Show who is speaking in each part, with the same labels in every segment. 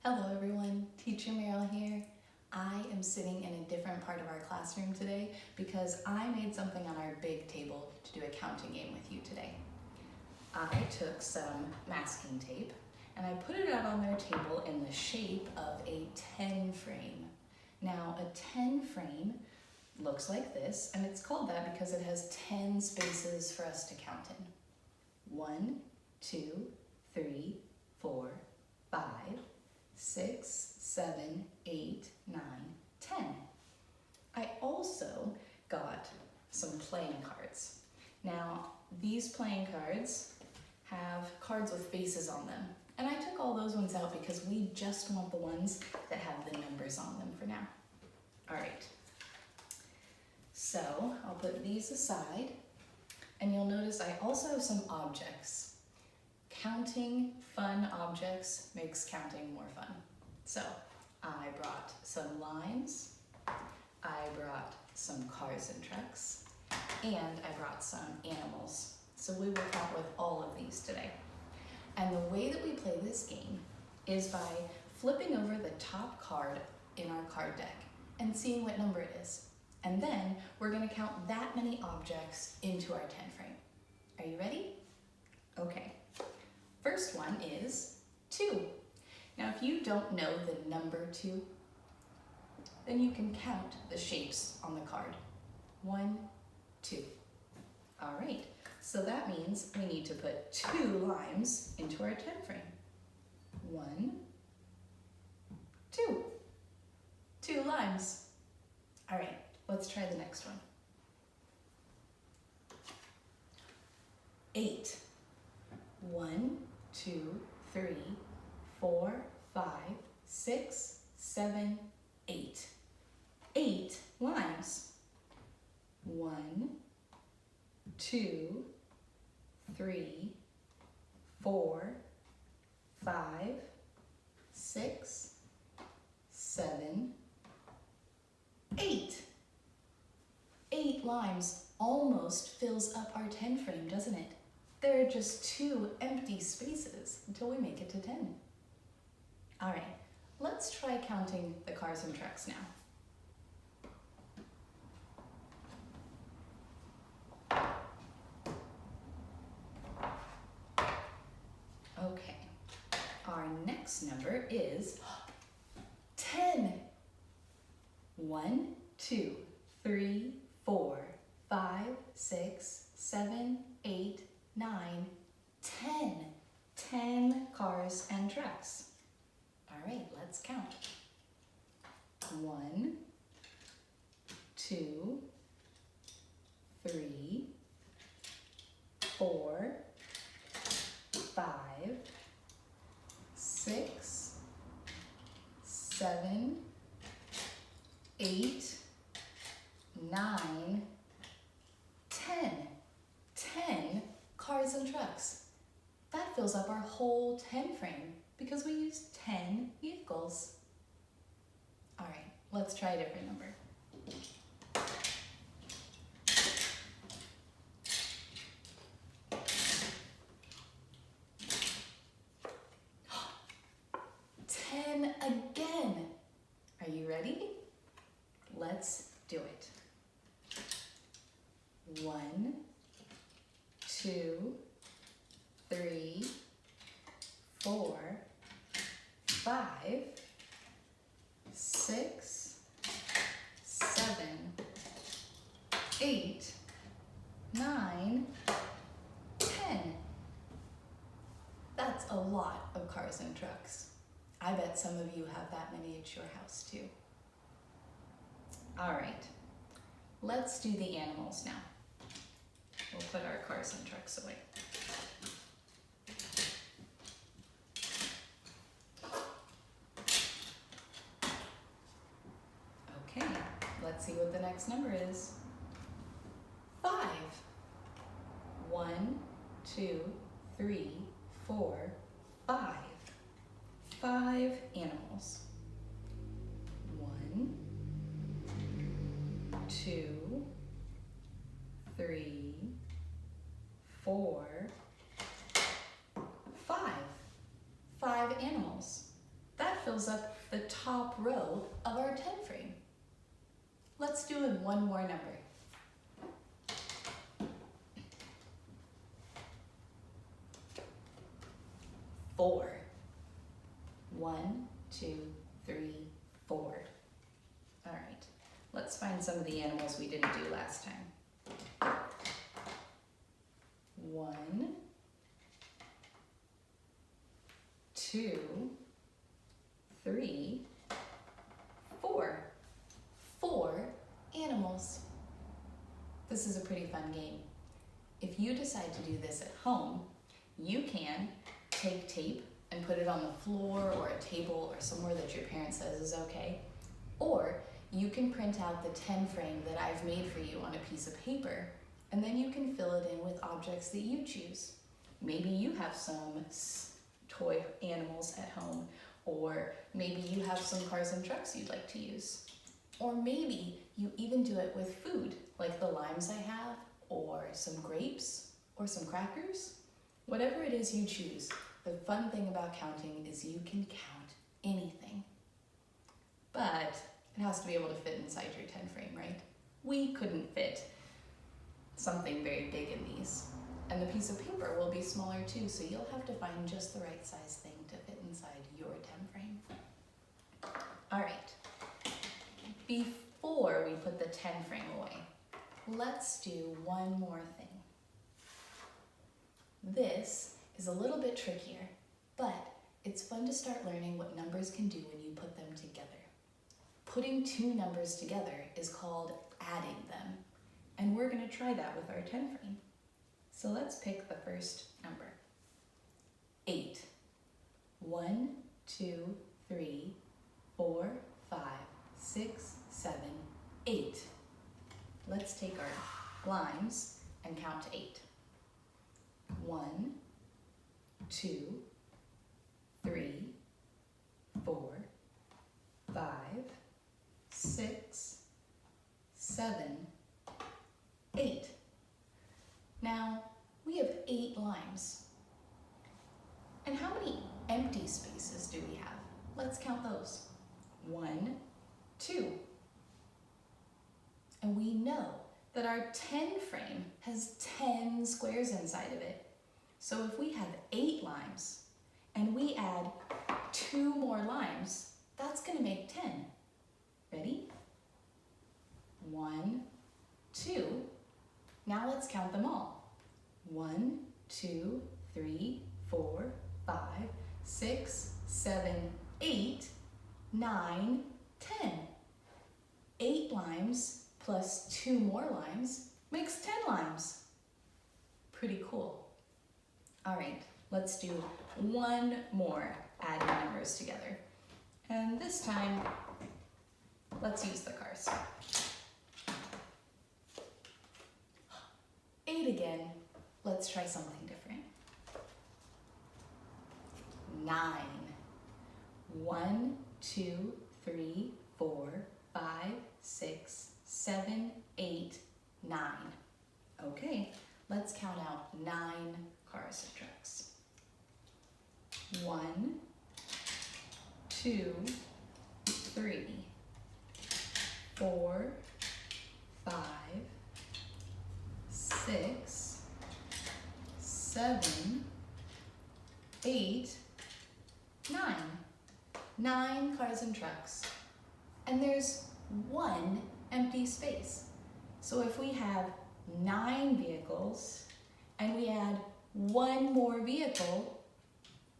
Speaker 1: Hello everyone, Teacher Merrill here. I am sitting in a different part of our classroom today because I made something on our big table to do a counting game with you today. I took some masking tape and I put it out on their table in the shape of a 10 frame. Now a 10 frame looks like this, and it's called that because it has 10 spaces for us to count in. 1, 2, 3, 4, 5, 6, 7, 8, 9, 10. I also got some playing cards. Now, these playing cards have cards with faces on them, and I took all those ones out because we just want the ones that have the numbers on them for now. All right, so I'll put these aside, and you'll notice I also have some objects. Counting fun objects makes counting more fun. So I brought some lines, I brought some cars and trucks, and I brought some animals. So we will count with all of these today. And the way that we play this game is by flipping over the top card in our card deck and seeing what number it is. And then we're going to count that many objects into our 10 frame. Are you ready? Okay. First one is 2. Now if you don't know the number 2, then you can count the shapes on the card. 1, 2. All right, so that means we need to put 2 limes into our 10 frame. 1, 2. 2 limes. All right, let's try the next one. 8. 1, 2, 3, 4, 5, 6, 7, 8. 8 limes. 1, 2, 3, 4, 5, 6, 7, 8. 8 limes almost fills up our 10 frame, doesn't it? There are just 2 empty spaces until we make it to 10. All right, let's try counting the cars and trucks now. Okay, our next number is 10. 1, 2, 3, 4, 5, 6, 7, 8, 9, 10. 10 cars and trucks. All right, let's count. 1, 2, 3, 4, 5, 6, 7, 8, 9, 10. 10 cars and trucks. That fills up our whole 10 frame because we used 10 vehicles. All right, let's try a different number. 10 again. Are you ready? Let's do it. 1, 2, 3, 4, 5, 6, 7, 8, 9, 10. That's a lot of cars and trucks. I bet some of you have that many at your house too. All right, let's do the animals now. We'll put our cars and trucks away. Okay, let's see what the next number is. 5. 1, 2, 3, 4, 5. 5 animals. 1, 2, 3, 4, 5. 5 animals. That fills up the top row of our 10 frame. Let's do in one more number. 4. 1, 2, 3, 4. All right, let's find some of the animals we didn't do last time. 1, 2, 3, 4. 4 animals. This is a pretty fun game. If you decide to do this at home, you can take tape and put it on the floor or a table or somewhere that your parent says is okay. Or you can print out the 10 frame that I've made for you on a piece of paper, and then you can fill it in with objects that you choose. Maybe you have some toy animals at home, or maybe you have some cars and trucks you'd like to use. Or maybe you even do it with food, like the limes I have, or some grapes, or some crackers. Whatever it is you choose, the fun thing about counting is you can count anything. But it has to be able to fit inside your 10 frame, right? We couldn't fit something very big in these. And the piece of paper will be smaller too, so you'll have to find just the right size thing to fit inside your 10 frame. All right, before we put the 10 frame away, let's do one more thing. This is a little bit trickier, but it's fun to start learning what numbers can do when you put them together. Putting two numbers together is called adding them, and we're going to try that with our 10 frame. So let's pick the first number. 8. 1, 2, 3, 4, 5, 6, 7, 8. Let's take our limes and count to 8. 1, 2, 3, 4, 5, 6, 7, 8. Now, we have 8 limes. And how many empty spaces do we have? Let's count those. 1, 2. And we know that our 10 frame has 10 squares inside of it. So if we have 8 limes and we add 2 more limes, that's going to make 10. Ready? 1, 2. Now let's count them all. 1, 2, 3, 4, 5, 6, 7, 8, 9, 10. 8 limes plus 2 more limes makes 10 limes. Pretty cool. All right, let's do one more adding numbers together. And this time, let's use the cars. 8 again. Let's try something different. 9. 1, 2, 3, 4, 5, 6, 7, 8, 9. Okay, let's count out 9 cars and trucks. 1, 2, 3, 4, 5, 6, 7, 8, 9. 9 cars and trucks. And there's 1 empty space. So if we have 9 vehicles and we add 1 more vehicle,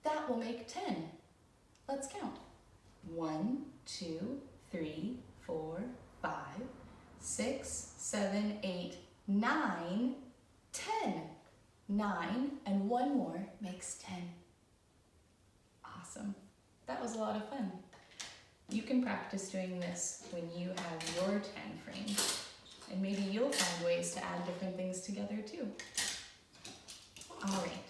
Speaker 1: that will make 10. Let's count. 1, 2, 3, 4, 5, 6, 7, 8, 9, 10. 9 and 1 more makes 10. Awesome. That was a lot of fun. You can practice doing this when you have your 10 frame, and maybe you'll find ways to add different things together too. All right,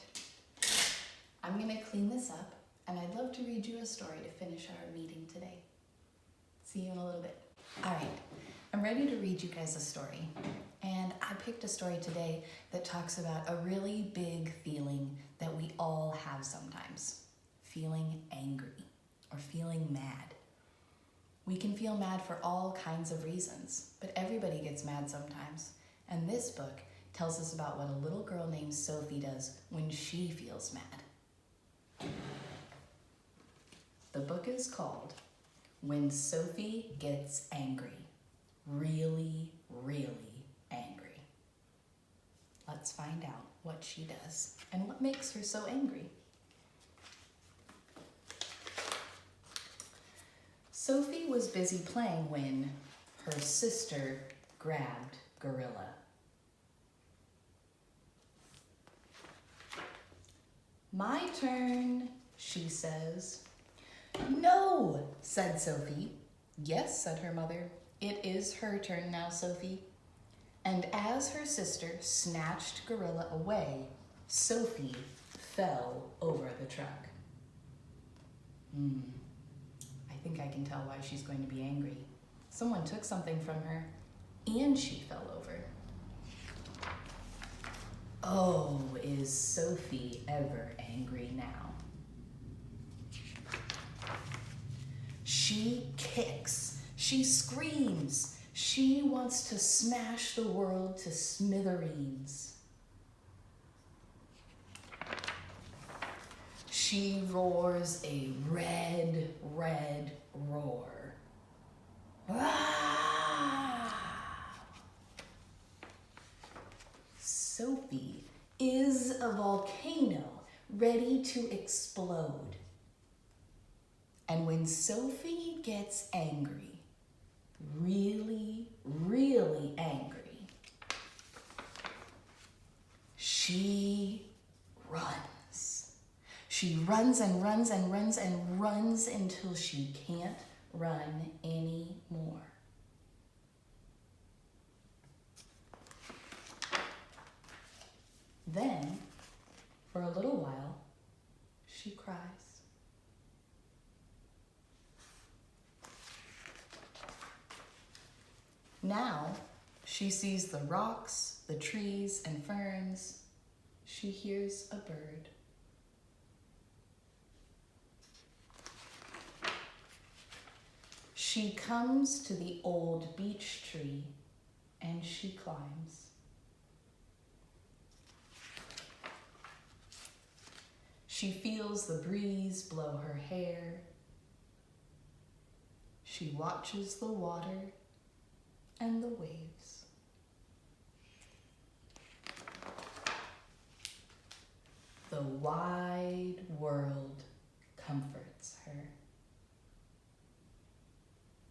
Speaker 1: I'm gonna clean this up, and I'd love to read you a story to finish our meeting today. See you in a little bit. All right, I'm ready to read you guys a story, and I picked a story today that talks about a really big feeling that we all have sometimes, feeling angry. or feeling mad. We can feel mad for all kinds of reasons, but everybody gets mad sometimes. And this book tells us about what a little girl named Sophie does when she feels mad. The book is called When Sophie Gets Angry. Really, really angry. Let's find out what she does and what makes her so angry. Sophie was busy playing when her sister grabbed Gorilla. My turn, she says. No, said Sophie. Yes, said her mother. It is her turn now, Sophie. And as her sister snatched Gorilla away, Sophie fell over the truck. I think I can tell why she's going to be angry. Someone took something from her, and she fell over. Oh, is Sophie ever angry now? She kicks, she screams, she wants to smash the world to smithereens. She roars a red, red roar. Ah! Sophie is a volcano ready to explode. And when Sophie gets angry, really, really angry, she runs. She runs and runs and runs and runs until she can't run anymore. Then, for a little while, she cries. Now, she sees the rocks, the trees, and ferns. She hears a bird. She comes to the old beech tree and she climbs. She feels the breeze blow her hair. She watches the water and the waves. The wide world comforts her.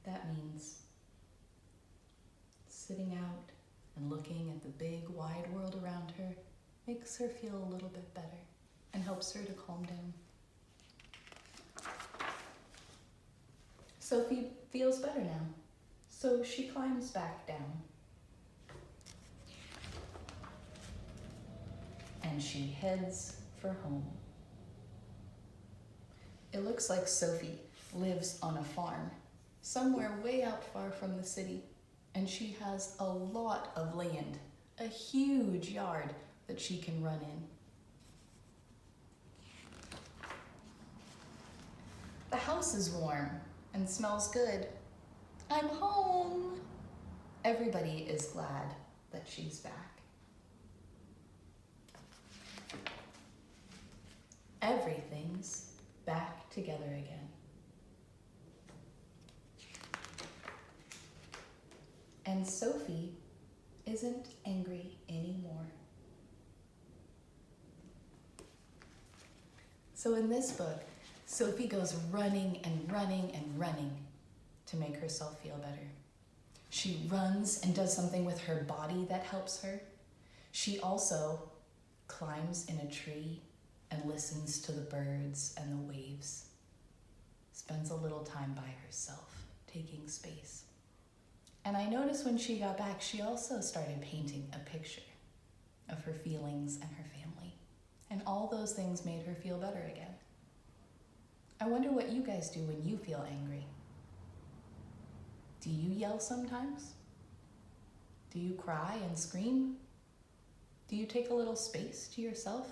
Speaker 1: That means sitting out and looking at the big wide world around her makes her feel a little bit better and helps her to calm down. Sophie feels better now, so she climbs back down. And she heads for home. It looks like Sophie lives on a farm, somewhere way out far from the city, and she has a lot of land, a huge yard that she can run in. The house is warm and smells good. I'm home. Everybody is glad that she's back. Everything's back together again. And Sophie isn't angry anymore. So in this book, Sophie goes running and running and running to make herself feel better. She runs and does something with her body that helps her. She also climbs in a tree and listens to the birds and the waves. Spends a little time by herself, taking space. And I noticed when she got back, she also started painting a picture of her feelings and her family. And all those things made her feel better again. I wonder what you guys do when you feel angry. Do you yell sometimes? Do you cry and scream? Do you take a little space to yourself,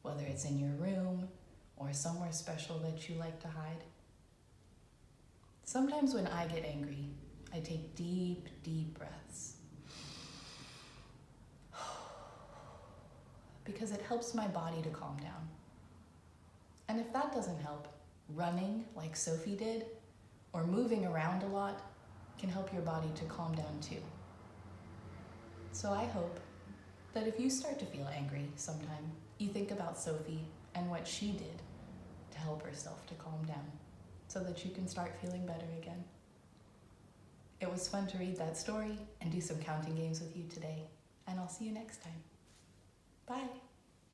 Speaker 1: whether it's in your room or somewhere special that you like to hide? Sometimes when I get angry, I take deep, deep breaths. Because it helps my body to calm down. And if that doesn't help, running like Sophie did, or moving around a lot, can help your body to calm down too. So I hope that if you start to feel angry sometime, you think about Sophie and what she did to help herself to calm down, so that you can start feeling better again. It was fun to read that story and do some counting games with you today, and I'll see you next time. Bye.